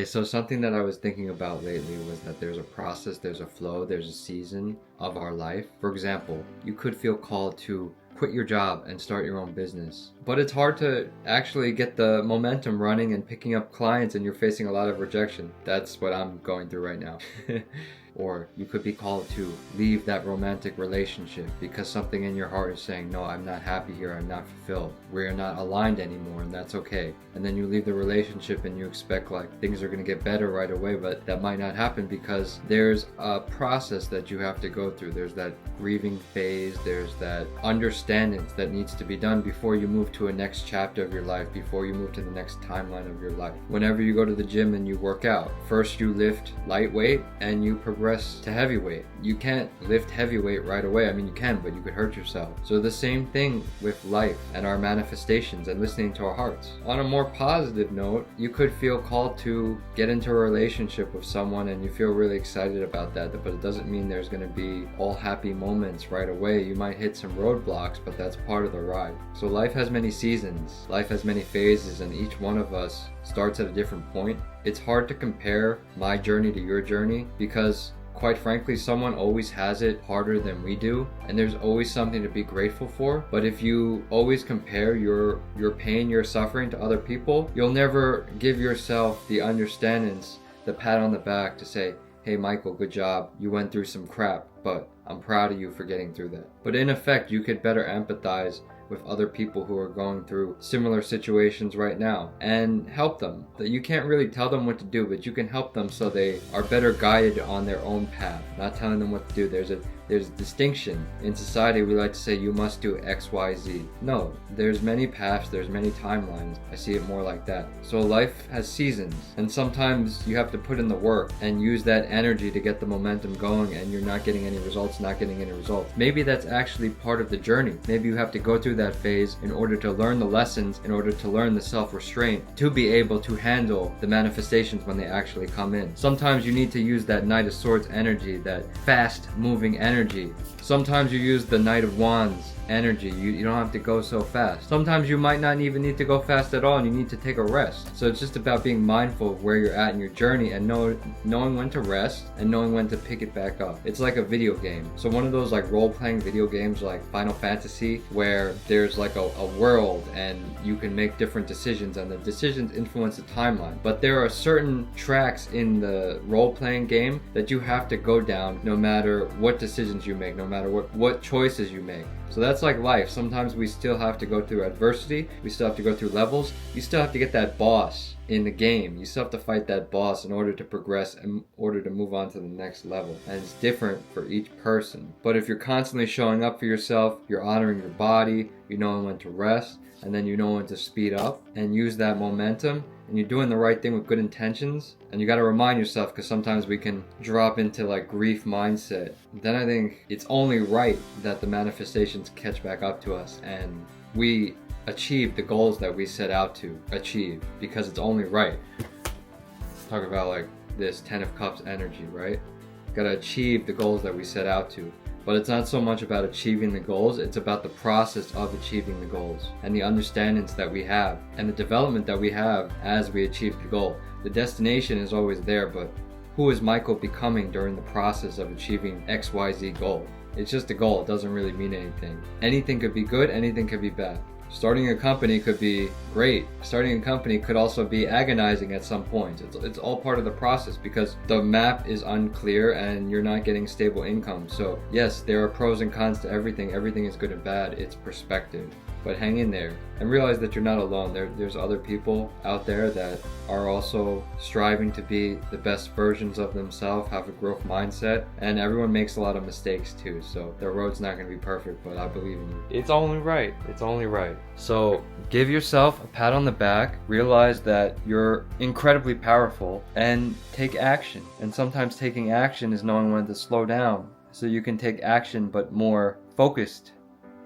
So something that I was thinking about lately was that there's a process, there's a flow, there's a season of our life. For example, you could feel called to quit your job and start your own business. But it's hard to actually get the momentum running and picking up clients, and you're facing a lot of rejection. That's what I'm going through right now. Or you could be called to leave that romantic relationship because something in your heart is saying, no, I'm not happy here, I'm not fulfilled. We're not aligned anymore, and that's okay. And then you leave the relationship and you expect like things are going to get better right away, but that might not happen because there's a process that you have to go through. There's that grieving phase, there's that understanding that needs to be done before you move to a next chapter of your life, before you move to the next timeline of your life. Whenever you go to the gym and you work out, first you lift lightweight and you progress to heavyweight. You can't lift heavyweight right away. I mean, you can, but you could hurt yourself. So the same thing with life and our manifestations and listening to our hearts. On a more positive note, you could feel called to get into a relationship with someone and you feel really excited about that, but it doesn't mean there's going to be all happy moments right away. You might hit some roadblocks, but that's part of the ride. So life has many seasons, life has many phases, and each one of us starts at a different point. It's hard to compare my journey to your journey because quite frankly, someone always has it harder than we do, and there's always something to be grateful for. But if you always compare your pain, your suffering to other people, you'll never give yourself the understandings, the pat on the back to say, hey Michael, good job, you went through some crap, but I'm proud of you for getting through that. But in effect, you could better empathize with other people who are going through similar situations right now and help them. That you can't really tell them what to do, but you can help them so they are better guided on their own path, not telling them what to do. There's a distinction. In society, we like to say you must do X, Y, Z. No, there's many paths, there's many timelines. I see it more like that. So life has seasons, and sometimes you have to put in the work and use that energy to get the momentum going, and you're not getting any results, Maybe that's actually part of the journey. Maybe you have to go through that phase in order to learn the lessons, in order to learn the self-restraint, to be able to handle the manifestations when they actually come in. Sometimes you need to use that Knight of Swords energy, that fast-moving energy. Sometimes you use the Knight of Wands energy. You don't have to go so fast. Sometimes you might not even need to go fast at all and you need to take a rest. So it's just about being mindful of where you're at in your journey and knowing when to rest and knowing when to pick it back up. It's like a video game. So one of those like role-playing video games like Final Fantasy, where there's like a world and you can make different decisions and the decisions influence the timeline. But there are certain tracks in the role-playing game that you have to go down no matter what decisions you make, no matter what choices you make. So that's like life. Sometimes we still have to go through adversity. We still have to go through levels. You still have to get that boss in the game. You still have to fight that boss in order to progress, in order to move on to the next level. And it's different for each person. But if you're constantly showing up for yourself, you're honoring your body, you know when to rest, and then you know when to speed up and use that momentum, and you're doing the right thing with good intentions, and you got to remind yourself, because sometimes we can drop into like grief mindset, then I think it's only right that the manifestations catch back up to us and we achieve the goals that we set out to achieve, because it's only right. Talk about like this 10 of Cups energy, right? Got to achieve the goals that we set out to. But it's not so much about achieving the goals, it's about the process of achieving the goals and the understandings that we have and the development that we have as we achieve the goal. The destination is always there, but who is Michael becoming during the process of achieving XYZ goal? It's just a goal, it doesn't really mean anything. Anything could be good, anything could be bad. Starting a company could be great. Starting a company could also be agonizing at some point. It's all part of the process because the map is unclear and you're not getting stable income. So yes, there are pros and cons to everything. Everything is good and bad. It's perspective. But hang in there and realize that you're not alone. There's other people out there that are also striving to be the best versions of themselves, have a growth mindset, and everyone makes a lot of mistakes too. So their road's not going to be perfect, but I believe in you. It's only right. It's only right. So give yourself a pat on the back, realize that you're incredibly powerful, and take action. And sometimes taking action is knowing when to slow down so you can take action, but more focused,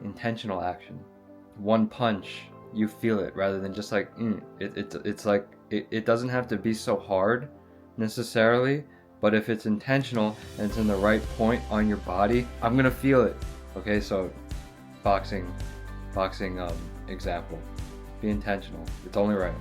intentional action. One punch, you feel it, rather than just like it's like it doesn't have to be so hard necessarily, but if it's intentional and it's in the right point on your body, I'm gonna feel it. Okay, so boxing example, be intentional. It's only right.